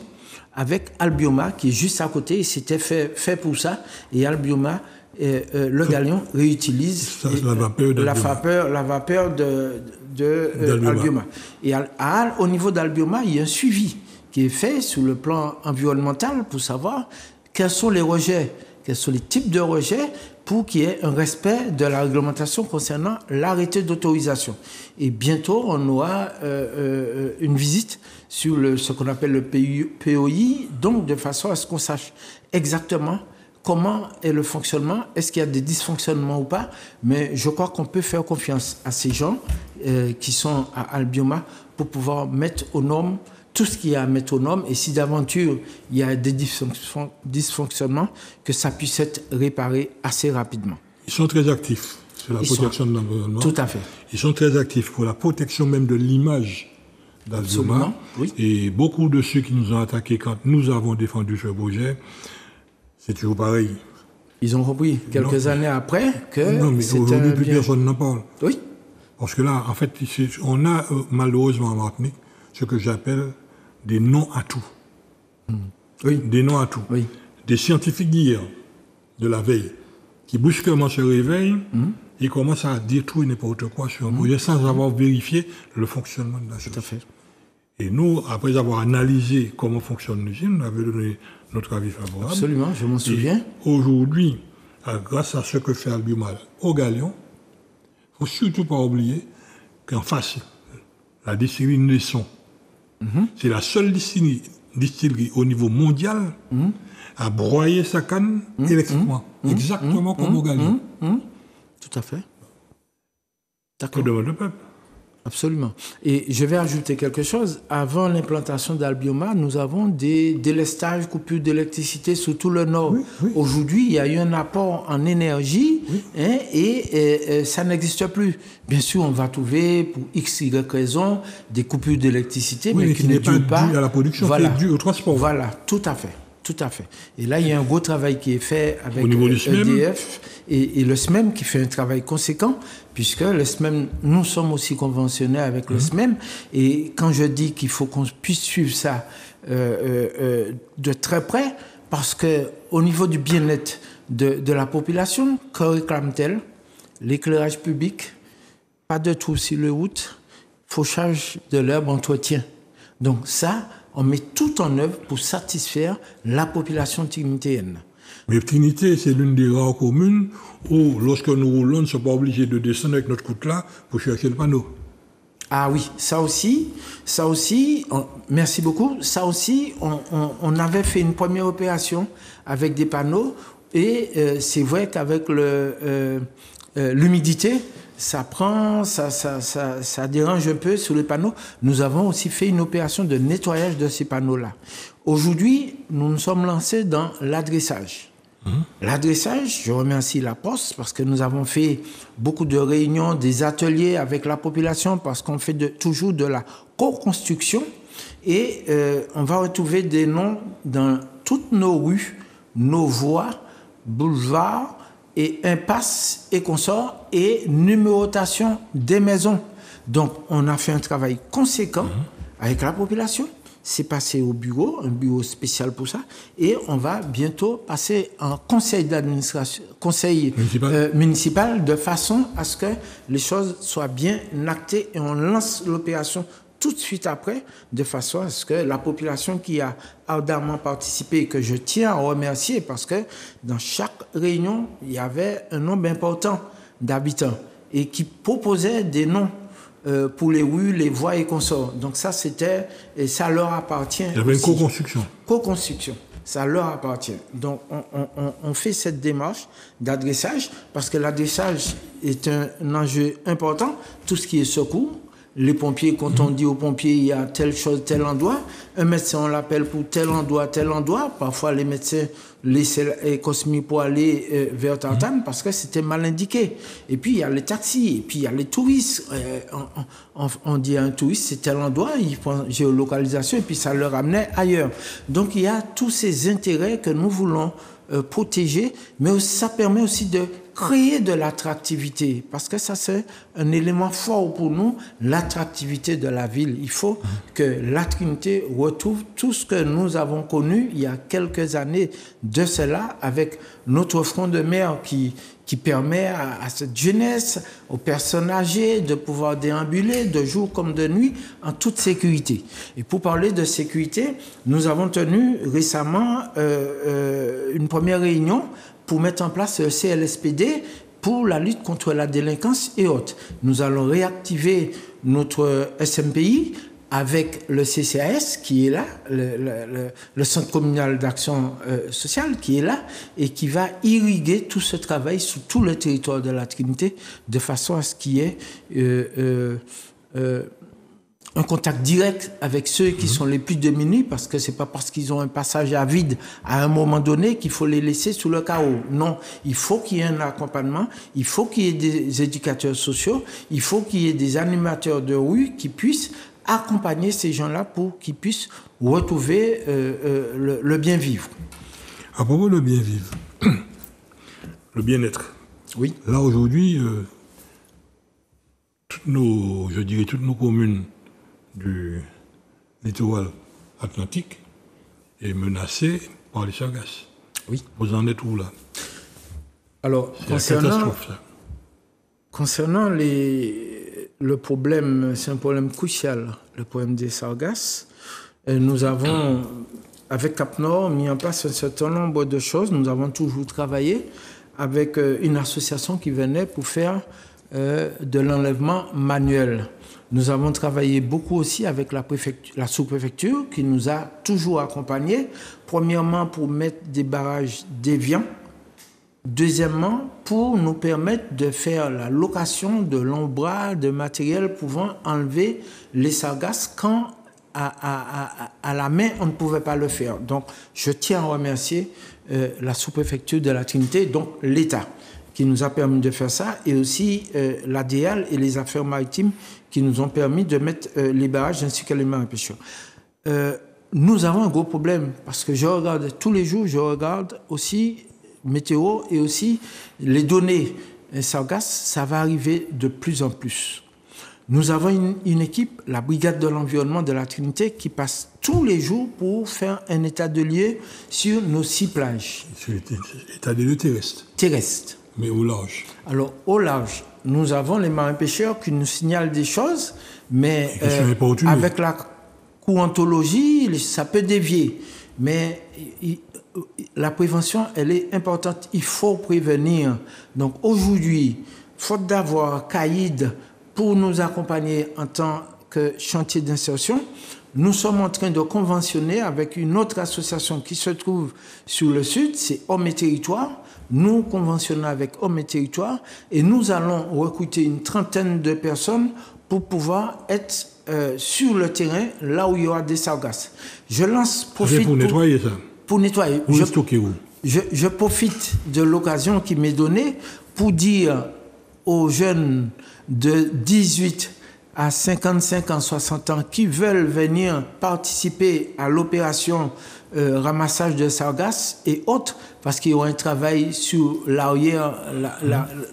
avec Albioma, qui est juste à côté, et c'était fait pour ça, et Albioma, le Galion réutilise la vapeur d'Albioma. Et au niveau d'Albioma, il y a un suivi qui est fait sur le plan environnemental pour savoir quels sont les rejets, quels sont les types de rejets pour qu'il y ait un respect de la réglementation concernant l'arrêté d'autorisation. Et bientôt, on aura une visite sur ce qu'on appelle le POI, donc de façon à ce qu'on sache exactement comment est le fonctionnement, est-ce qu'il y a des dysfonctionnements ou pas, mais je crois qu'on peut faire confiance à ces gens qui sont à Albioma pour pouvoir mettre aux normes tout ce qu'il y a à mettre aux normes, et si d'aventure il y a des dysfonctionnements, que ça puisse être réparé assez rapidement. Ils sont très actifs, c'est la protection de l'environnement. Tout à fait. Ils sont très actifs pour la protection même de l'image d'Albioma. Oui. Et beaucoup de ceux qui nous ont attaqués quand nous avons défendu ce projet, c'est toujours pareil. Ils ont compris quelques années après que non, mais aujourd'hui, plus personne n'en parle. Oui. Parce que là, en fait, on a malheureusement en Martinique ce que j'appelle des non-atouts. Oui. Des non-atouts. Oui. Des scientifiques d'hier, de la veille, qui brusquement se réveillent et commencent à dire tout et n'importe quoi sur un projet sans avoir vérifié le fonctionnement de la chose. Tout à fait. Et nous, après avoir analysé comment fonctionne l'usine, on avait donné notre avis favorable. Absolument, je m'en souviens. Et aujourd'hui, grâce à ce que fait Albioma au Galion, il ne faut surtout pas oublier qu'en face, la distillerie Nesson, c'est la seule distillerie au niveau mondial à broyer sa canne électriquement, exactement comme au Galion. Tout à fait. Que D'accord. demande le peuple. Absolument. Et je vais ajouter quelque chose. Avant l'implantation d'Albioma, nous avons des délestages, coupures d'électricité sur tout le nord. Oui, oui. Aujourd'hui, il y a eu un apport en énergie et ça n'existe plus. Bien sûr, on va trouver pour X, Y raison des coupures d'électricité, Oui, mais qui ne durent pas. dû à la production, Voilà. c'est dû au transport. Voilà, tout à fait. Tout à fait. Et là, il y a un gros travail qui est fait avec Au niveau du SMEM. EDF et le SMEM qui fait un travail conséquent, puisque le SMEM, nous sommes aussi conventionnés avec le SMEM. Et quand je dis qu'il faut qu'on puisse suivre ça de très près, parce que au niveau du bien-être de la population, que réclame-t-elle? L'éclairage public, pas de trous sur les routes, fauchage de l'herbe, entretien. Donc ça, on met tout en œuvre pour satisfaire la population trinitéenne. Mais Trinité, c'est l'une des rares communes où, lorsque nous roulons, nous ne sommes pas obligés de descendre avec notre coutelas pour chercher le panneau. Ah oui, ça aussi, merci beaucoup. Ça aussi, on avait fait une première opération avec des panneaux et c'est vrai qu'avec l'humidité, ça dérange un peu sur les panneaux. Nous avons aussi fait une opération de nettoyage de ces panneaux-là. Aujourd'hui, nous nous sommes lancés dans l'adressage. L'adressage, je remercie la Poste parce que nous avons fait beaucoup de réunions, des ateliers avec la population parce qu'on fait toujours de la co-construction et on va retrouver des noms dans toutes nos rues, nos voies, boulevards, et impasse et consorts et numérotation des maisons. Donc, on a fait un travail conséquent avec la population. C'est passé au bureau, un bureau spécial pour ça, et on va bientôt passer en conseil d'administration, conseil municipal, de façon à ce que les choses soient bien actées et on lance l'opération tout de suite après, de façon à ce que la population qui a ardemment participé, et que je tiens à remercier, parce que dans chaque réunion, il y avait un nombre important d'habitants et qui proposaient des noms pour les rues, les voies et consorts. Donc ça, et ça leur appartient. Il y avait aussi. une co-construction. Co-construction. Ça leur appartient. Donc, on fait cette démarche d'adressage parce que l'adressage est un enjeu important. Tout ce qui est secours, les pompiers, quand on dit aux pompiers, il y a telle chose, tel endroit, un médecin, on l'appelle pour tel endroit. Parfois, les médecins laissaient Cosmi pour aller vers Tartane parce que c'était mal indiqué. Et puis, il y a les taxis, et puis il y a les touristes. On dit à un touriste, c'est tel endroit, ils font géolocalisation, et puis ça le ramenait ailleurs. Donc, il y a tous ces intérêts que nous voulons protéger, mais ça permet aussi de créer de l'attractivité, parce que ça c'est un élément fort pour nous, l'attractivité de la ville. Il faut que la Trinité retrouve tout ce que nous avons connu il y a quelques années de cela, avec notre front de mer qui permet à cette jeunesse, aux personnes âgées, de pouvoir déambuler de jour comme de nuit en toute sécurité. Et pour parler de sécurité, nous avons tenu récemment une première réunion pour mettre en place le CLSPD pour la lutte contre la délinquance et autres. Nous allons réactiver notre SMPI avec le CCAS qui est là, le Centre communal d'action sociale qui est là et qui va irriguer tout ce travail sur tout le territoire de la Trinité de façon à ce qu'il y ait un contact direct avec ceux qui sont les plus démunis, parce que c'est pas parce qu'ils ont un passage à vide à un moment donné qu'il faut les laisser sous le chaos. Non, il faut qu'il y ait un accompagnement, il faut qu'il y ait des éducateurs sociaux, il faut qu'il y ait des animateurs de rue qui puissent accompagner ces gens-là pour qu'ils puissent retrouver le bien vivre. À propos de bien vivre, le bien-être. Oui. Là aujourd'hui, toutes nos communes du littoral atlantique est menacée par les sargasses. Oui. Vous en êtes où là? Alors, concernant le problème, c'est un problème crucial, le problème des sargasses. Nous avons, avec Cap Nord, mis en place un certain nombre de choses. Nous avons toujours travaillé avec une association qui venait pour faire de l'enlèvement manuel. Nous avons travaillé beaucoup aussi avec la sous-préfecture qui nous a toujours accompagnés. Premièrement, pour mettre des barrages déviants. Deuxièmement, pour nous permettre de faire la location de longs bras, de matériel pouvant enlever les sargasses quand à la main, on ne pouvait pas le faire. Donc, je tiens à remercier la sous-préfecture de la Trinité, donc l'État, qui nous a permis de faire ça, et aussi l'ADL et les affaires maritimes qui nous ont permis de mettre les barrages ainsi que les marins pêcheurs. Nous avons un gros problème, parce que je regarde tous les jours, je regarde aussi météo et aussi les données sargasses, ça va arriver de plus en plus. Nous avons une équipe, la brigade de l'environnement de la Trinité, qui passe tous les jours pour faire un état de lieu sur nos 6 plages. État de lieu terrestre. Terrestre. Mais au large. Alors, au large, nous avons les marins pêcheurs qui nous signalent des choses, mais avec la courantologie, ça peut dévier. Mais la prévention, elle est importante. Il faut prévenir. Donc, aujourd'hui, faute d'avoir CAID pour nous accompagner en tant que chantier d'insertion, nous sommes en train de conventionner avec une autre association qui se trouve sur le sud, c'est Hommes et Territoires. Nous conventionnons avec Hommes et Territoires et nous allons recruter une trentaine de personnes pour pouvoir être sur le terrain, là où il y aura des sargasses. Je lance profite pour nettoyer ça. Pour nettoyer. Vous le stockez où? Je profite de l'occasion qui m'est donnée pour dire aux jeunes de 18 à 55 ans, 60 ans qui veulent venir participer à l'opération ramassage de sargasses et autres, parce qu'il y aura un travail sur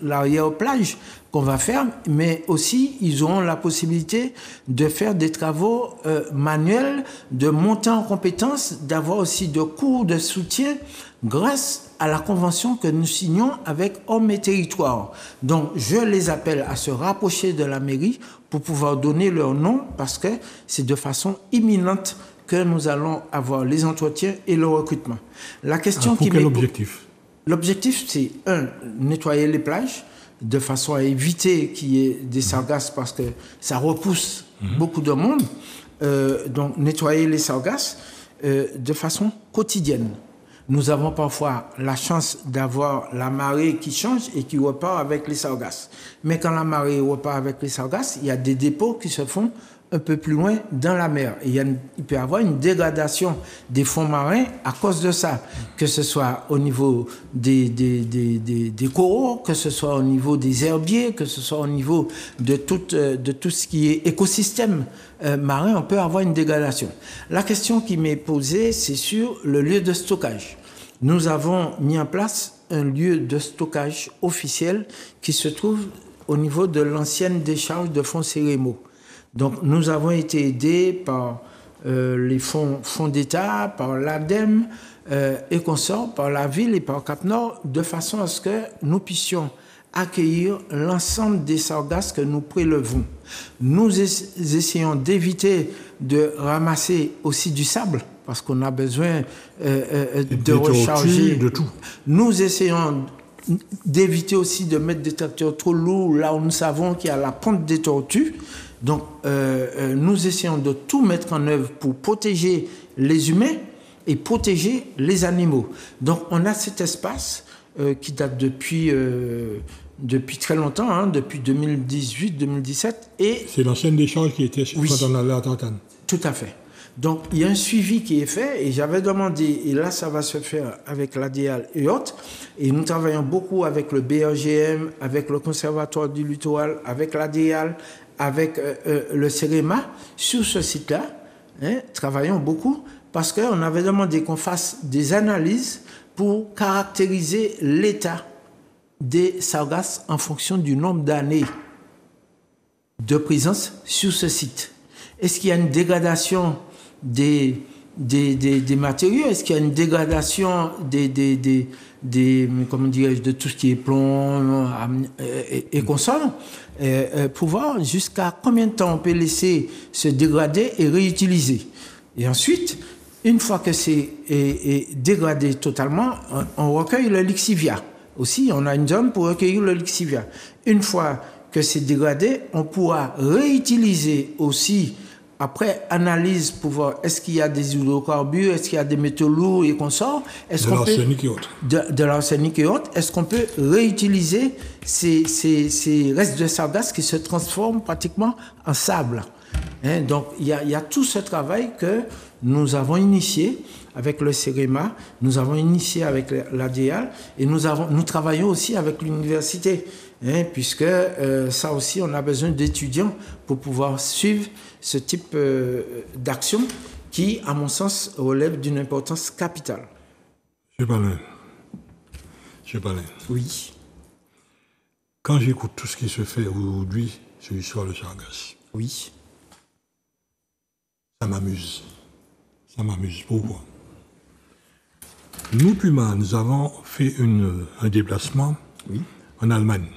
l'arrière-plage qu'on va faire, mais aussi ils auront la possibilité de faire des travaux manuels, de monter en compétences, d'avoir aussi de cours de soutien grâce à la convention que nous signons avec Hommes et Territoires. Donc, je les appelle à se rapprocher de la mairie pour pouvoir donner leur nom, parce que c'est de façon imminente que nous allons avoir les entretiens et le recrutement. La question pour quel objectif? L'objectif, c'est nettoyer les plages de façon à éviter qu'il y ait des sargasses, parce que ça repousse beaucoup de monde. Donc, nettoyer les sargasses de façon quotidienne. Nous avons parfois la chance d'avoir la marée qui change et qui repart avec les sargasses. Mais quand la marée repart avec les sargasses, il y a des dépôts qui se font un peu plus loin dans la mer. Et il peut y avoir une dégradation des fonds marins à cause de ça, que ce soit au niveau des coraux, que ce soit au niveau des herbiers, que ce soit au niveau de tout ce qui est écosystème marin, on peut avoir une dégradation. La question qui m'est posée, c'est sur le lieu de stockage. Nous avons mis en place un lieu de stockage officiel qui se trouve au niveau de l'ancienne décharge de fonds Cérémaux. Donc, nous avons été aidés par les fonds d'État, par l'ADEME et consorts, par la ville et par Cap Nord, de façon à ce que nous puissions accueillir l'ensemble des sargasses que nous prélevons. Nous essayons d'éviter de ramasser aussi du sable, parce qu'on a besoin de recharger. De tout. Nous essayons d'éviter aussi de mettre des tracteurs trop lourds là où nous savons qu'il y a la ponte des tortues. Donc, nous essayons de tout mettre en œuvre pour protéger les humains et protéger les animaux. Donc, on a cet espace qui date depuis depuis très longtemps, hein, depuis 2018-2017. Et C'est l'ancienne décharge qui était quand on allait à Tantane. tout à fait. Donc, il y a un suivi qui est fait et j'avais demandé, et là, ça va se faire avec l'ADIAL et autres. Et nous travaillons beaucoup avec le BRGM, avec le Conservatoire du Littoral, avec l'ADIAL, avec le CEREMA sur ce site-là. Hein, travaillons beaucoup parce qu'on avait demandé qu'on fasse des analyses pour caractériser l'état des sargasses en fonction du nombre d'années de présence sur ce site. Est-ce qu'il y a une dégradation des matériaux? Est-ce qu'il y a une dégradation comment dirais-je, de tout ce qui est plomb et consorts? Pour voir jusqu'à combien de temps on peut laisser se dégrader et réutiliser. Et ensuite, une fois que c'est dégradé totalement, on recueille le lixivia. Aussi, on a une zone pour recueillir le lixivia. Une fois que c'est dégradé, on pourra réutiliser aussi, après analyse, pour voir est-ce qu'il y a des hydrocarbures, est-ce qu'il y a des métaux lourds et consorts, de l'arsenic et autres. De l'arsenic et autres, est-ce qu'on peut réutiliser ces restes de sargasses qui se transforment pratiquement en sable? Hein, donc, il y a tout ce travail que nous avons initié avec le CEREMA, nous avons initié avec l'ADIAL et nous travaillons aussi avec l'université, hein, puisque ça aussi, on a besoin d'étudiants pour pouvoir suivre ce type d'action qui, à mon sens, relève d'une importance capitale. Je parlais. Oui. Quand j'écoute tout ce qui se fait aujourd'hui sur l'histoire de Sargasses, oui, ça m'amuse. Ça m'amuse. Pourquoi? Nous, Puma, nous avons fait un déplacement en Allemagne.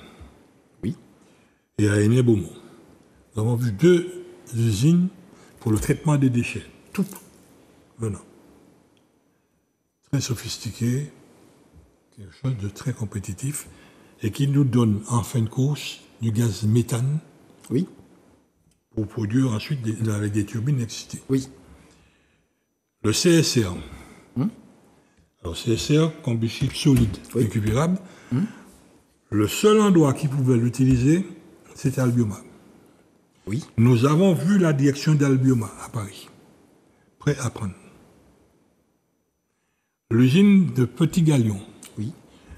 Oui. Et à Aîné-Beaumont. Nous avons vu 2 usines pour le traitement des déchets. Tout venant. Très sophistiqué, quelque chose de très compétitif, et qui nous donne en fin de course du gaz méthane. Oui. Pour produire ensuite avec des turbines excitées. Oui. Le CSR. Alors, CSR, combustible solide, récupérable. Le seul endroit qui pouvait l'utiliser, c'était Albioma. Oui. Nous avons vu la direction d'Albioma à Paris, prêt à prendre. L'usine de Petit Galion. Oui.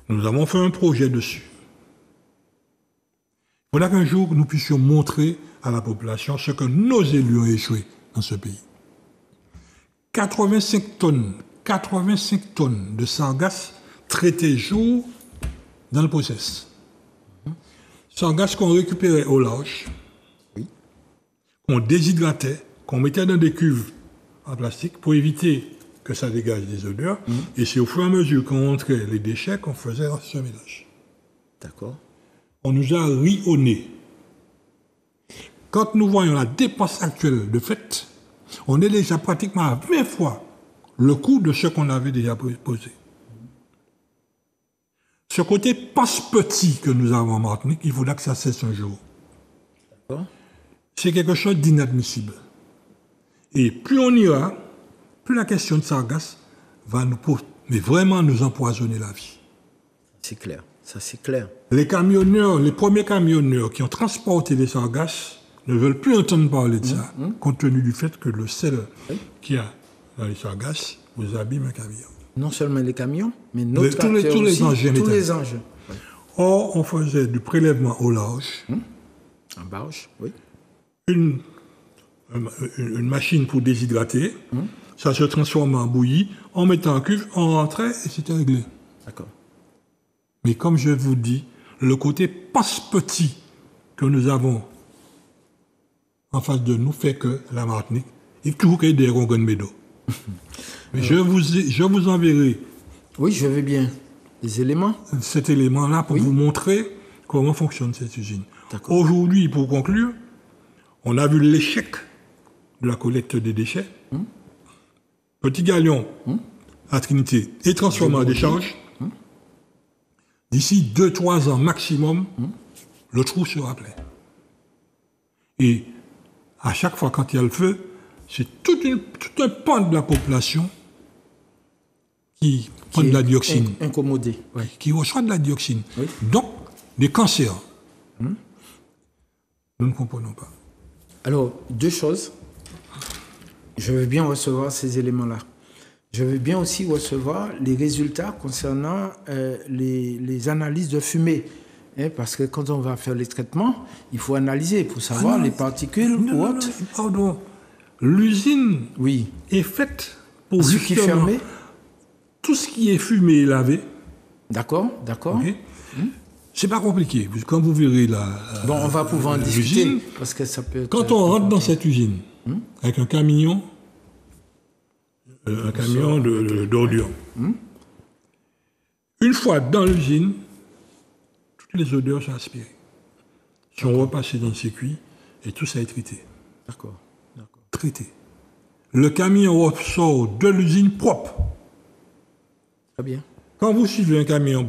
Nous avons fait un projet dessus. Voilà qu'un jour, nous puissions montrer à la population ce que nos élus ont échoué dans ce pays. 85 tonnes de sargasses traitées jour dans le process. Sargasses qu'on récupérait au large, qu'on déshydratait, qu'on mettait dans des cuves en plastique pour éviter que ça dégage des odeurs. Et c'est au fur et à mesure qu'on entrait les déchets qu'on faisait ce mélange. D'accord. On nous a ri au nez. Quand nous voyons la dépense actuelle de fait, on est déjà pratiquement à 20 fois le coût de ce qu'on avait déjà posé. Ce côté passe-petit que nous avons en Martinique, il faudra que ça cesse un jour. D'accord. C'est quelque chose d'inadmissible. Et plus on ira, plus la question de sargasses va mais vraiment nous empoisonner la vie. C'est clair, ça c'est clair. Les premiers camionneurs qui ont transporté les sargasses ne veulent plus entendre parler de ça, compte tenu du fait que le sel qu'il y a dans les sargasses vous abîme un camion. Non seulement les camions, mais nos tous les aussi, engins tous les métalliques. engins. Oui. Or, on faisait du prélèvement au large, En barge, oui. une machine pour déshydrater, ça se transformait en bouillie, on mettait en cuve, on rentrait et c'était réglé. D'accord. Mais comme je vous dis, le côté passe-petit que nous avons en face de nous fait que la Martinique, il faut toujours qu'il y ait des rongones médos. Mais je vous enverrai Oui, je veux bien. Des éléments. cet élément-là pour vous montrer comment fonctionne cette usine. D'accord. Aujourd'hui, pour conclure, on a vu l'échec de la collecte des déchets. Petit Galion à Trinité est transformé en décharge. D'ici 2-3 ans maximum, le trou sera plein. Et à chaque fois quand il y a le feu, c'est tout un pan de la population qui prend de la dioxine. Incommodé. Oui. Qui reçoit de la dioxine. Oui. Donc, des cancers. Nous ne comprenons pas. Alors, deux choses. Je veux bien recevoir ces éléments-là. Je veux bien aussi recevoir les résultats concernant les analyses de fumée. Parce que quand on va faire les traitements, il faut analyser pour savoir les particules ou autres. Pardon. L'usine Oui. est faite pour Ce qui est justement fermé. tout ce qui est fumé et lavé. D'accord, d'accord. Ok. C'est pas compliqué. Quand vous verrez Bon, on va pouvoir en discuter. l'usine, Parce que ça peut être quand on rentre dans cette usine avec un camion d'ordures, une fois dans l'usine, toutes les odeurs sont aspirées, sont repassées dans le circuit et tout ça est traité. D'accord, d'accord. Traité. Le camion ressort de l'usine propre. Très bien. Quand vous suivez un camion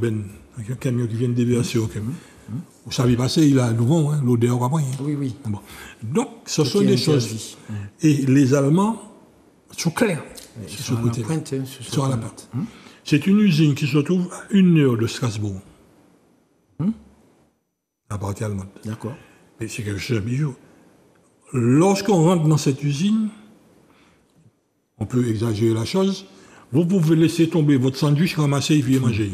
un camion qui vient de déverser au camion, vous savez passer, il a l'odeur, l'odeur après. Oui, oui. Bon. Donc, ce sont des choses. Et les Allemands sont clairs sur ce côté-là. Sur la pointe. C'est une usine qui se trouve à 1 heure de Strasbourg. La partie allemande. D'accord. Et c'est quelque chose de bijou. Lorsqu'on rentre dans cette usine, on peut exagérer la chose, vous pouvez laisser tomber votre sandwich, ramasser et puis manger.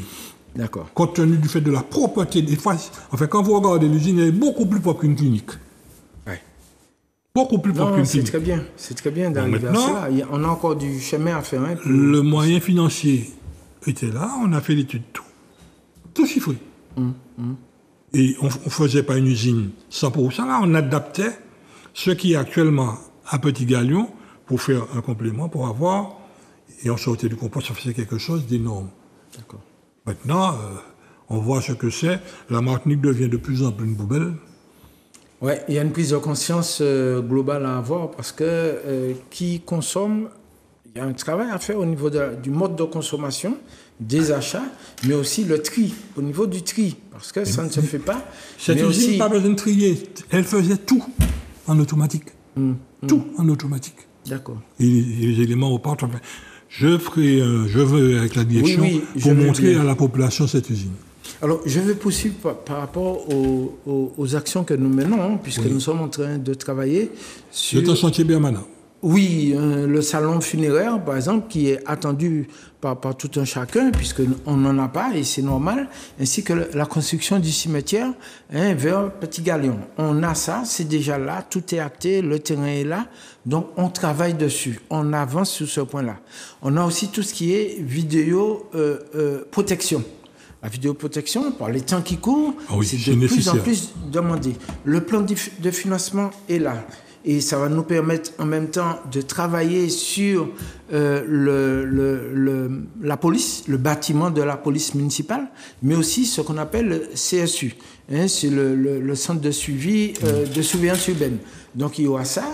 D'accord. Compte tenu du fait de la propreté des faces. Enfin, quand vous regardez l'usine, elle est beaucoup plus propre qu'une clinique. Ouais. Beaucoup plus propre qu'une C'est clinique. très bien. C'est très bien d'arriver à cela. On a encore du chemin à faire. Le moyen financier était là, on a fait l'étude, tout chiffré. Et on ne faisait pas une usine 100%, là, on adaptait ce qui est actuellement à Petit Galion pour faire un complément, pour avoir, et on sortait du compost, ça faisait quelque chose d'énorme. D'accord. Maintenant, on voit ce que c'est. La Martinique devient de plus en plus une poubelle. Oui, il y a une prise de conscience globale à avoir parce que qui consomme, il y a un travail à faire au niveau du mode de consommation, des achats, mais aussi le tri, au niveau du tri, parce que ça ne se fait pas. Cette usine n'a pas besoin de trier. Elle faisait tout en automatique. Tout en automatique. D'accord. Et les éléments repartent. Enfin, je veux avec la direction pour montrer à la population cette usine. Alors, je vais poursuivre par rapport aux actions que nous menons, puisque nous sommes en train de travailler sur... C'est un chantier permanent. Oui, le salon funéraire, par exemple, qui est attendu par tout un chacun, puisqu'on n'en a pas, et c'est normal, ainsi que la construction du cimetière vers Petit Galion. On a ça, c'est déjà là, tout est acté, le terrain est là, donc on travaille dessus, on avance sur ce point-là. On a aussi tout ce qui est vidéo protection. La vidéoprotection, par les temps qui courent, c'est de plus en plus demandé. Le plan de financement est là. Et ça va nous permettre en même temps de travailler sur la police, le bâtiment de la police municipale, mais aussi ce qu'on appelle le CSU. C'est le centre de suivi de surveillance urbaine. Donc il y aura ça.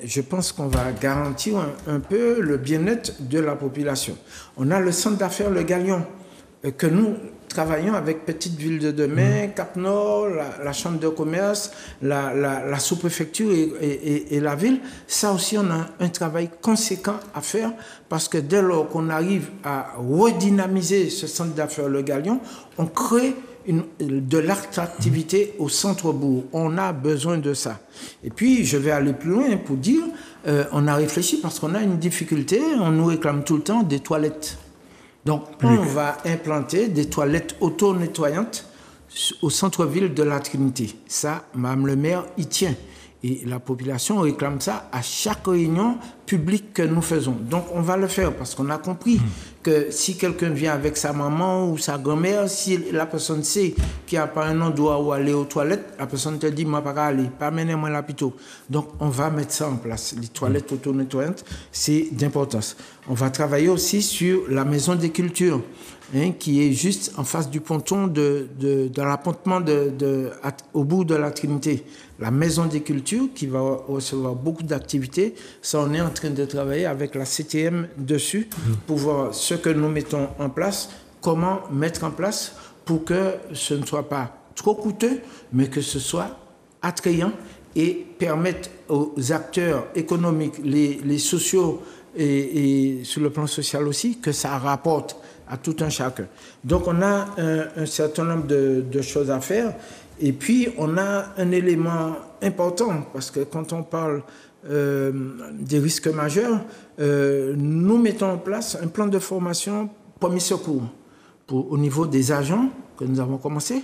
Je pense qu'on va garantir un peu le bien-être de la population. On a le centre d'affaires Le Galion, que nous travaillons avec Petite Ville de Demain, Cap-Nord, la Chambre de commerce, la sous-préfecture et la ville. Ça aussi, on a un travail conséquent à faire parce que dès lors qu'on arrive à redynamiser ce centre d'affaires Le Galion, on crée de l'attractivité au centre-bourg. On a besoin de ça. Et puis, je vais aller plus loin pour dire, on a réfléchi parce qu'on a une difficulté, on nous réclame tout le temps des toilettes. Donc, on va implanter des toilettes auto-nettoyantes au centre-ville de la Trinité. Ça, Mme le maire y tient. Et la population réclame ça à chaque réunion publique que nous faisons. Donc, on va le faire parce qu'on a compris que si quelqu'un vient avec sa maman ou sa grand-mère, si la personne sait qu'il n'y a pas un endroit où aller aux toilettes, la personne te dit, moi, pas aller, pas mener moi là plutôt. Donc, on va mettre ça en place. Les toilettes auto-nettoyantes, c'est d'importance. On va travailler aussi sur la maison des cultures, qui est juste en face du ponton de l'appontement au bout de la Trinité. La maison des cultures qui va recevoir beaucoup d'activités. Ça, on est en train de travailler avec la CTM dessus pour voir ce que nous mettons en place, comment mettre en place pour que ce ne soit pas trop coûteux, mais que ce soit attrayant et permettre aux acteurs économiques, les sociaux et sur le plan social aussi, que ça rapporte à tout un chacun. Donc on a un certain nombre de choses à faire. Et puis on a un élément important, parce que quand on parle des risques majeurs, nous mettons en place un plan de formation premier secours au niveau des agents que nous avons commencé,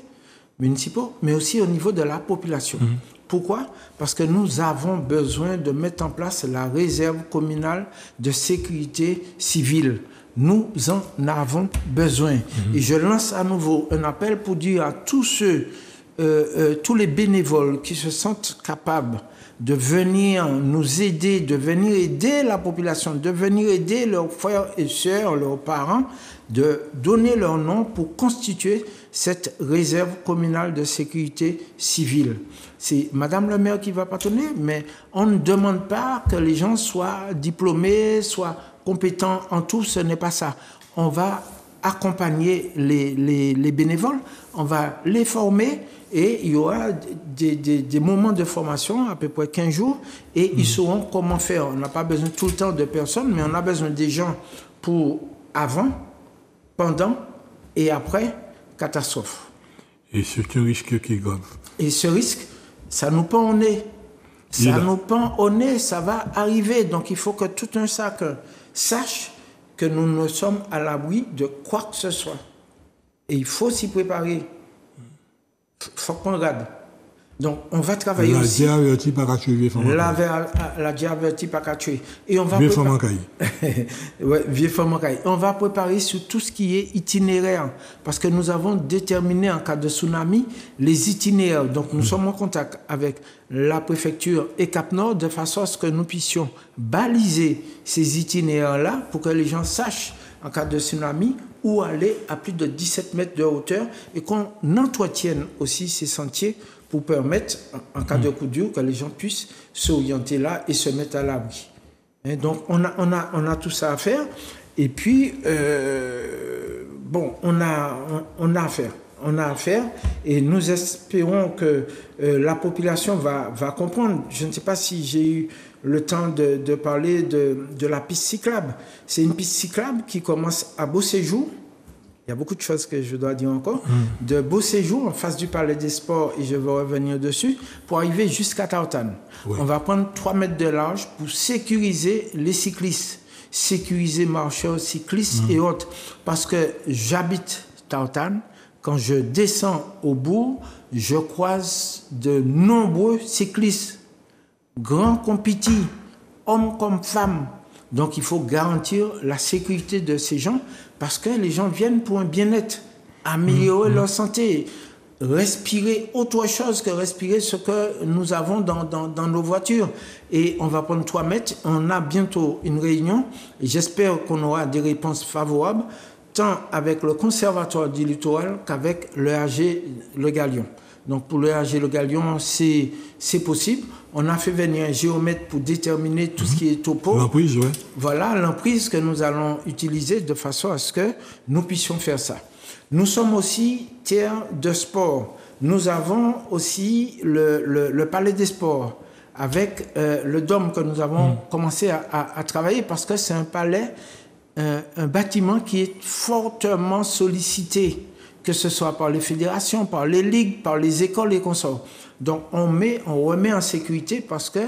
municipaux, mais aussi au niveau de la population. Pourquoi? Parce que nous avons besoin de mettre en place la réserve communale de sécurité civile. Nous en avons besoin. Et je lance à nouveau un appel pour dire à tous tous les bénévoles qui se sentent capables de venir nous aider, de venir aider la population, de venir aider leurs frères et sœurs, leurs parents, de donner leur nom pour constituer cette réserve communale de sécurité civile. C'est Madame le maire qui va patronner, mais on ne demande pas que les gens soient diplômés, soient compétents en tout, ce n'est pas ça. On va accompagner les bénévoles, on va les former, et il y aura des moments de formation, à peu près 15 jours, et ils sauront comment faire. On n'a pas besoin tout le temps de personnes, mais on a besoin des gens pour avant, pendant et après catastrophe. Et c'est un risque qui est grave. Et ce risque, ça nous pend au nez. Ça nous pend au nez, ça va arriver. Donc il faut que tout un chacun sache que nous ne sommes à l'abri de quoi que ce soit. Et il faut s'y préparer. Il faut qu'on regarde. Donc, on va travailler aussi. La diavertie pas qu'à tuer. La diavertie pas qu'à tuer. Et on va vieux femme en caille. Ouais, vieux femme en caille. On va préparer sur tout ce qui est itinéraire. Parce que nous avons déterminé en cas de tsunami les itinéraires. Donc, nous sommes en contact avec la préfecture et Cap-Nord de façon à ce que nous puissions baliser ces itinéraires-là pour que les gens sachent en cas de tsunami où aller à plus de 17 mètres de hauteur et qu'on entretienne aussi ces sentiers pour permettre, en cas de coup dur, que les gens puissent s'orienter là et se mettre à l'abri. Donc, on a tout ça à faire. Et puis, bon, on a à faire. On a à faire et nous espérons que la population va comprendre. Je ne sais pas si j'ai eu le temps de parler de la piste cyclable. C'est une piste cyclable qui commence à Beauséjour. Il y a beaucoup de choses que je dois dire encore. De Beauséjour, en face du Palais des Sports, et je vais revenir dessus, pour arriver jusqu'à Taotane. Oui. On va prendre 3 mètres de large pour sécuriser les cyclistes, sécuriser marcheurs, cyclistes et autres. Parce que j'habite Taotane, quand je descends au bourg, je croise de nombreux cyclistes, grands comme petits, hommes comme femmes. Donc il faut garantir la sécurité de ces gens parce que les gens viennent pour un bien-être, améliorer leur santé, respirer autre chose que respirer ce que nous avons dans nos voitures. Et on va prendre 3 mètres, on a bientôt une réunion et j'espère qu'on aura des réponses favorables tant avec le Conservatoire du littoral qu'avec le AG Le Galion. Donc pour le AG Le Galion, c'est possible. On a fait venir un géomètre pour déterminer tout ce qui est topo. L'emprise, oui. Voilà l'emprise que nous allons utiliser de façon à ce que nous puissions faire ça. Nous sommes aussi terre de sport. Nous avons aussi le Palais des Sports avec le dôme que nous avons commencé à travailler parce que c'est un palais, un bâtiment qui est fortement sollicité, que ce soit par les fédérations, par les ligues, par les écoles et consorts. Donc on remet en sécurité parce que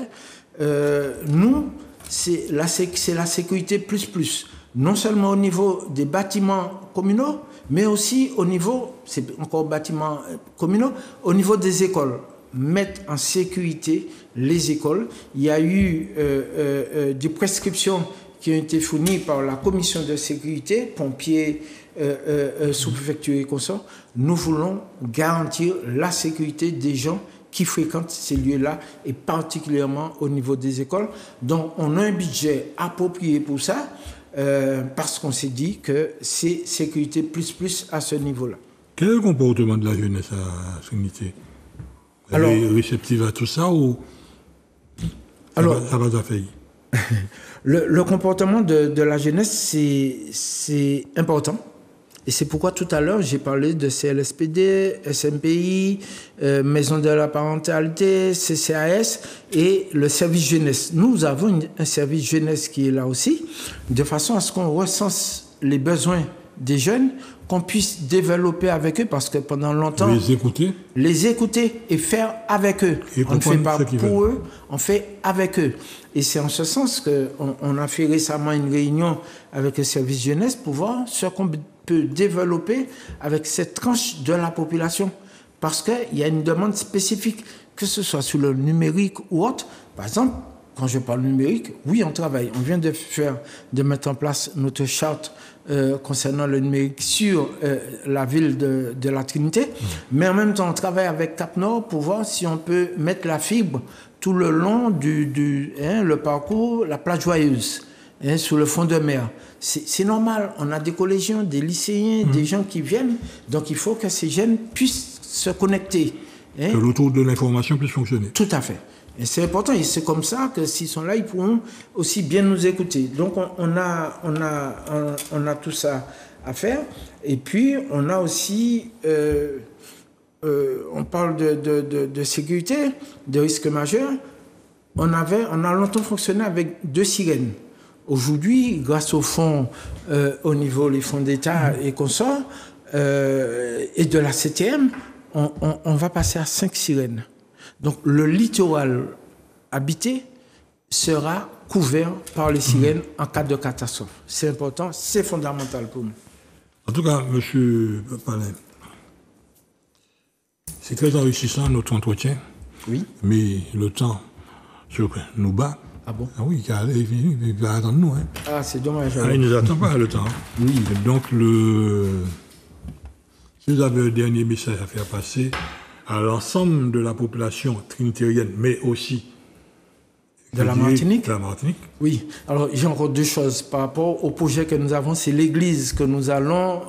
nous, c'est la sécurité plus. Non seulement au niveau des bâtiments communaux, mais aussi au niveau, c'est encore bâtiments communaux, au niveau des écoles. Mettre en sécurité les écoles. Il y a eu des prescriptions qui ont été fournies par la commission de sécurité, pompiers, sous-préfecture et consorts. Nous voulons garantir la sécurité des gens qui fréquentent ces lieux-là et particulièrement au niveau des écoles. Donc on a un budget approprié pour ça parce qu'on s'est dit que c'est sécurité plus à ce niveau-là. Quel est le comportement de la jeunesse à Trinité? Elle est réceptive à tout ça ou ça va faire? Le comportement de la jeunesse, c'est important. Et c'est pourquoi tout à l'heure, j'ai parlé de CLSPD, SMPI, Maison de la parentalité, CCAS et le service jeunesse. Nous avons un service jeunesse qui est là aussi, de façon à ce qu'on recense les besoins des jeunes, qu'on puisse développer avec eux, parce que pendant longtemps... Les écouter et faire avec eux. Et on ne fait pas pour veulent. eux, on fait avec eux. Et c'est en ce sens qu'on a fait récemment une réunion avec le service jeunesse pour voir ce qu'on peut développer avec cette tranche de la population. Parce qu'il y a une demande spécifique, que ce soit sur le numérique ou autre. Par exemple, quand je parle numérique, oui, on travaille. On vient de mettre en place notre charte concernant le numérique sur la ville de la Trinité. Mais en même temps, on travaille avec Cap Nord pour voir si on peut mettre la fibre tout le long le parcours, la plage Joyeuse, sous le fond de mer. C'est normal. On a des collégiens, des lycéens, des gens qui viennent. Donc, il faut que ces jeunes puissent se connecter. Que l'autour de l'information puisse fonctionner. Tout à fait. Et c'est important, et c'est comme ça que s'ils sont là, ils pourront aussi bien nous écouter. Donc on a tout ça à faire. Et puis on a aussi, on parle de sécurité, de risques majeurs. On a longtemps fonctionné avec 2 sirènes. Aujourd'hui, grâce aux fonds, au niveau les fonds d'État et consorts, et de la CTM, on va passer à 5 sirènes. Donc le littoral habité sera couvert par les sirènes en cas de catastrophe. C'est important, c'est fondamental pour nous. En tout cas, M. Palin, c'est très enrichissant notre entretien. Oui. Mais le temps nous bat. Ah bon? Ah oui, il va attendre nous. Hein. Ah, c'est dommage. Il ne nous attend pas le temps. Oui. Donc, si vous avez un dernier message à faire passer à l'ensemble de la population trinitérienne, mais aussi de la Martinique. De la Martinique. Oui. Alors, j'ai encore 2 choses par rapport au projet que nous avons. C'est l'église que nous allons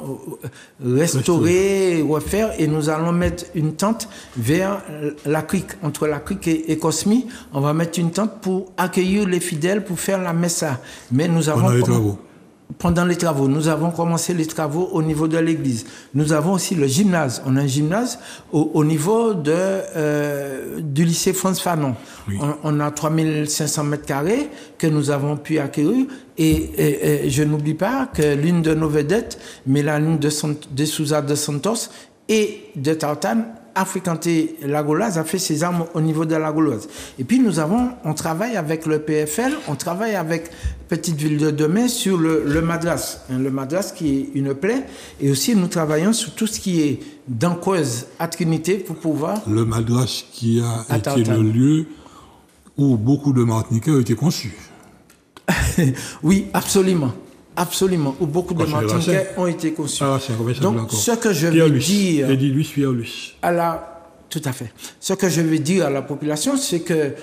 restaurer, refaire, et nous allons mettre une tente vers la crique, entre la crique et Cosmi. On va mettre une tente pour accueillir les fidèles, pour faire la messa. Mais nous avons... Pendant les travaux, nous avons commencé les travaux au niveau de l'église. Nous avons aussi le gymnase. On a un gymnase au niveau du lycée France Fanon. Oui. On a 3500 mètres carrés que nous avons pu acquérir. Et je n'oublie pas que l'une de nos vedettes, Mélanie de Souza de Santos et de Tartane, a fréquenté la Gauloise, a fait ses armes au niveau de la Gauloise. Et puis on travaille avec le PFL, on travaille avec Petite Ville de Demain sur le Madras. Le Madras qui est une plaie. Et aussi nous travaillons sur tout ce qui est d'Ancoise à Trinité pour pouvoir... Le Madras qui a été le lieu où beaucoup de Martiniquais ont été conçus. Oui, absolument. Absolument, où beaucoup de Martiniquais ont été conçus. Ah, donc, ce que je veux dire... Tout à fait. Ce que je veux dire à la population, c'est que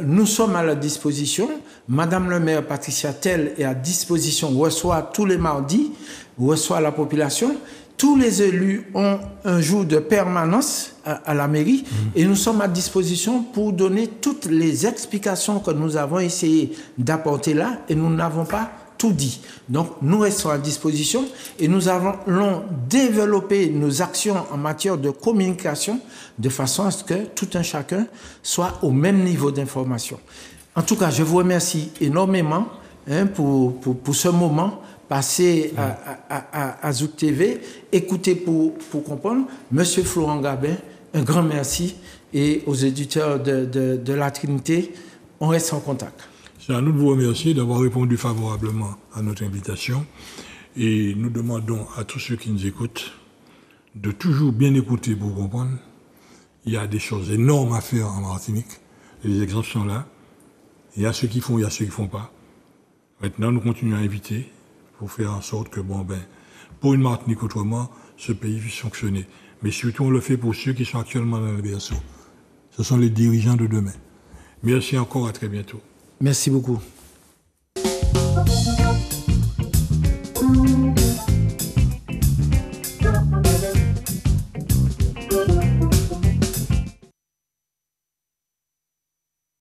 nous sommes à la disposition. Madame le maire Patricia Tell est à disposition, reçoit tous les mardis, reçoit la population. Tous les élus ont un jour de permanence à la mairie et nous sommes à disposition pour donner toutes les explications que nous avons essayé d'apporter là et nous n'avons pas tout dit. Donc, nous restons à disposition et nous allons développer nos actions en matière de communication de façon à ce que tout un chacun soit au même niveau d'information. En tout cas, je vous remercie énormément pour ce moment passé à Zouk TV. Écoutez pour comprendre. Monsieur Florent Gabin, un grand merci, et aux éditeurs de la Trinité, on reste en contact. C'est à nous de vous remercier d'avoir répondu favorablement à notre invitation, et nous demandons à tous ceux qui nous écoutent de toujours bien écouter pour comprendre. Il y a des choses énormes à faire en Martinique, et les exemples sont là. Il y a ceux qui font, il y a ceux qui ne font pas. Maintenant, nous continuons à inviter pour faire en sorte que, pour une Martinique autrement, ce pays puisse fonctionner. Mais surtout, on le fait pour ceux qui sont actuellement dans le berceau. Ce sont les dirigeants de demain. Merci encore, à très bientôt. Merci beaucoup.